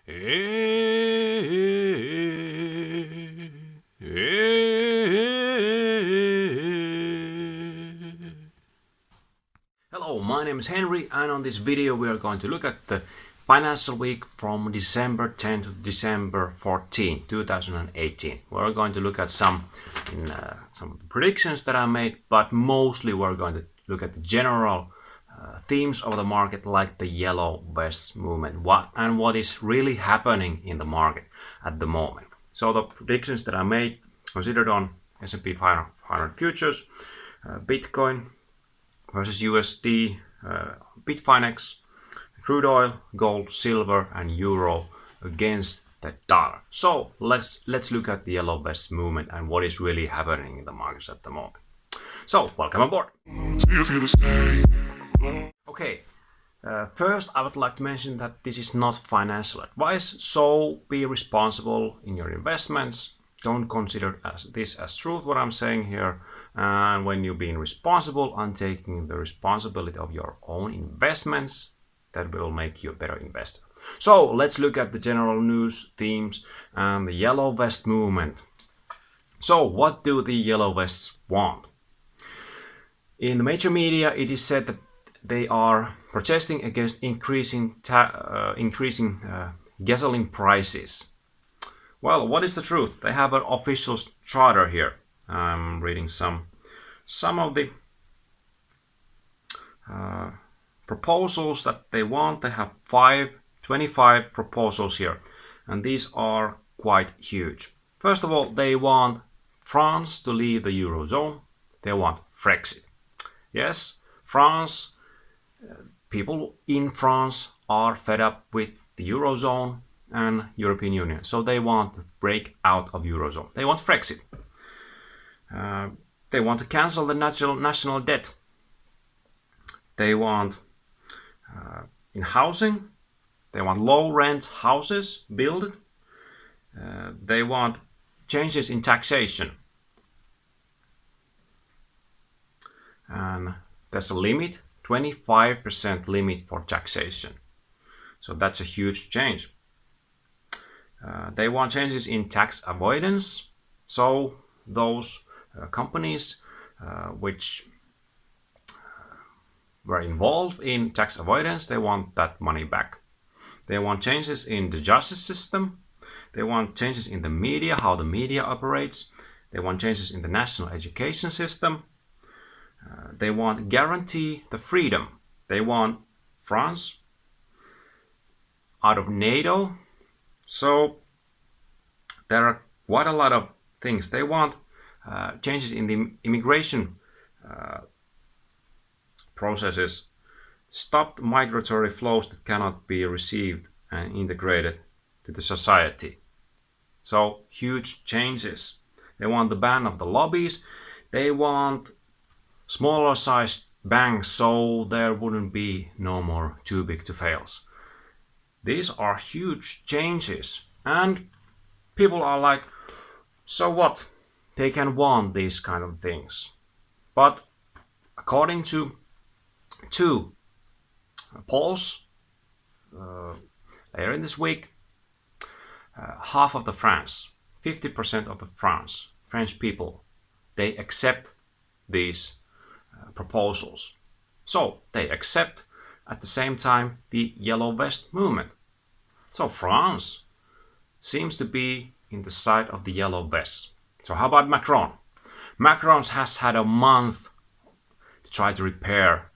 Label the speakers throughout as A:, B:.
A: Hello, my name is Henry, and on this video we are going to look at the financial week from December 10 to December 14, 2018. We're going to look at some predictions that I made, but mostly we're going to look at the general themes of the market, like the yellow vests movement, what is really happening in the market at the moment. So the predictions that I made considered on S&P 500 futures, Bitcoin versus USD Bitfinex, crude oil, gold, silver, and euro against the dollar. So let's look at the yellow vest movement and what is really happening in the markets at the moment. So welcome aboard. Okay, first I would like to mention that this is not financial advice, so be responsible in your investments. Don't consider this as truth, what I'm saying here. And when you're being responsible and taking the responsibility of your own investments, that will make you a better investor. So let's look at the general news themes and the yellow vest movement. So what do the yellow vests want? In the major media, it is said that they are protesting against increasing gasoline prices. Well, what is the truth? They have an official charter here. I'm reading some of the proposals that they want. They have 25 proposals here, and these are quite huge. First of all, they want France to leave the Eurozone. They want FREXIT. Yes, France, people in France are fed up with the Eurozone and European Union, so they want to break out of Eurozone. They want FREXIT. They want to cancel the national debt. They want in housing, they want low rent houses built. They want changes in taxation. And there's a limit, 25% limit for taxation. So that's a huge change. They want changes in tax avoidance. So those companies which were involved in tax avoidance, they want that money back. They want changes in the justice system. They want changes in the media, how the media operates. They want changes in the national education system. They want guarantee the freedom. They want France out of NATO. So there are quite a lot of things. They want changes in the immigration processes, stop migratory flows that cannot be received and integrated to the society. So huge changes. They want the ban of the lobbies. They want smaller sized banks, so there wouldn't be no more too big to fails. These are huge changes, and people are like, so what? They can want these kind of things. But according to two polls later in this week, half of the France, 50% of the French people, they accept these proposals. So they accept at the same time the yellow vest movement. So France seems to be in the side of the yellow vests. So how about Macron? Macron has had a month to try to repair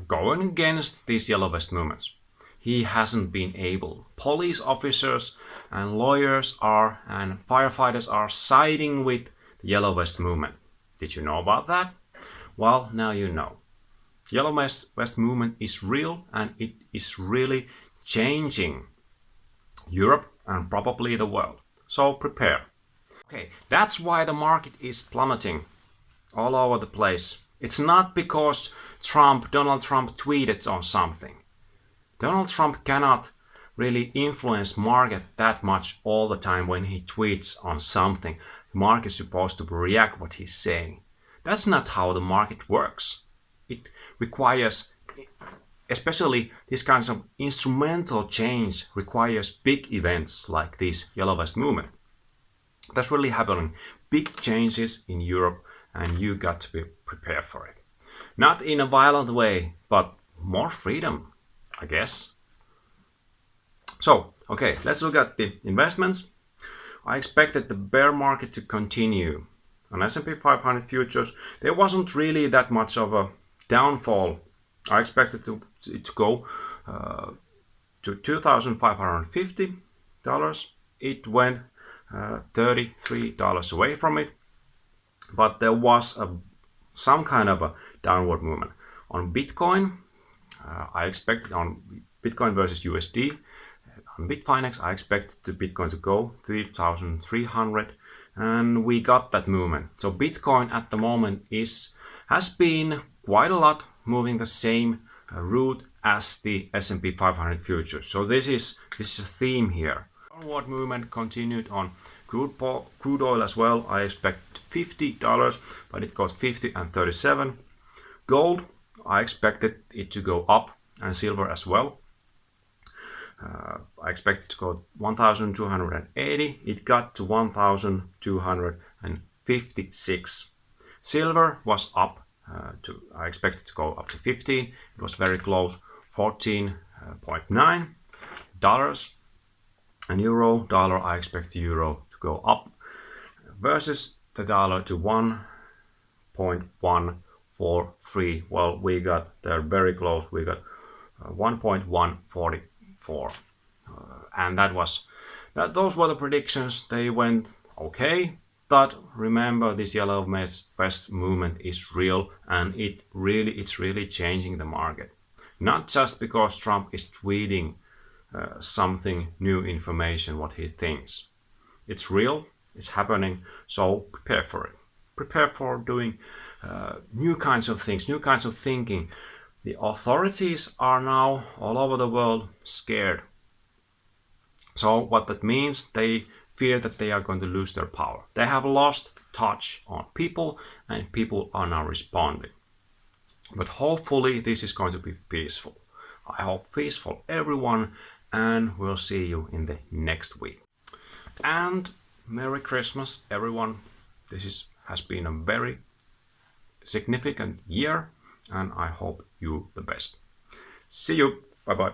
A: going against these yellow vest movements. He hasn't been able. Police officers and lawyers and firefighters are siding with the yellow vest movement. Did you know about that? Well, now you know. Yellow vest movement is real, and it is really changing Europe and probably the world. So prepare. Okay, that's why the market is plummeting all over the place. It's not because Donald Trump tweeted on something. Donald Trump cannot really influence market that much all the time when he tweets on something. The market is supposed to react what he's saying. That's not how the market works. It requires especially this kind of instrumental change requires big events like this Yellow Vest movement. That's really happening. Big changes in Europe, and you got to be prepared for it. Not in a violent way, but more freedom, I guess. So, okay, let's look at the investments. I expected the bear market to continue. On S&P 500 futures, there wasn't really that much of a downfall. I expected it to go to $2,550. It went $33 away from it, but there was some kind of a downward movement. On Bitcoin, I expected on Bitcoin versus USD, on Bitfinex, I expected the Bitcoin to go 3,300, and we got that movement. So Bitcoin at the moment has been quite a lot moving the same route as the S&P 500 futures. So this is a theme here. Downward movement continued on crude oil as well. I expect $50, but it goes 50 and 37. Gold, I expected it to go up, and silver as well. I expect it to go 1,280. It got to 1,256. Silver was up. I expected to go up to 15. It was very close, $14.9. And dollar, I expect the euro to go up versus the dollar to 1.143. Well, we got there very close. We got 1.144, and those were the predictions. They went okay, but remember, this Yellow Vest movement is real, and it's really changing the market. Not just because Trump is tweeting something new information, what he thinks. It's real, it's happening, so prepare for it. Prepare for doing new kinds of things, new kinds of thinking. The authorities are now all over the world scared. So what that means, they fear that they are going to lose their power. They have lost touch on people, and people are now responding. But hopefully this is going to be peaceful. I hope peaceful, everyone, and we'll see you in the next week. And Merry Christmas, everyone. This has been a very significant year, and I hope you the best. See you. Bye-bye.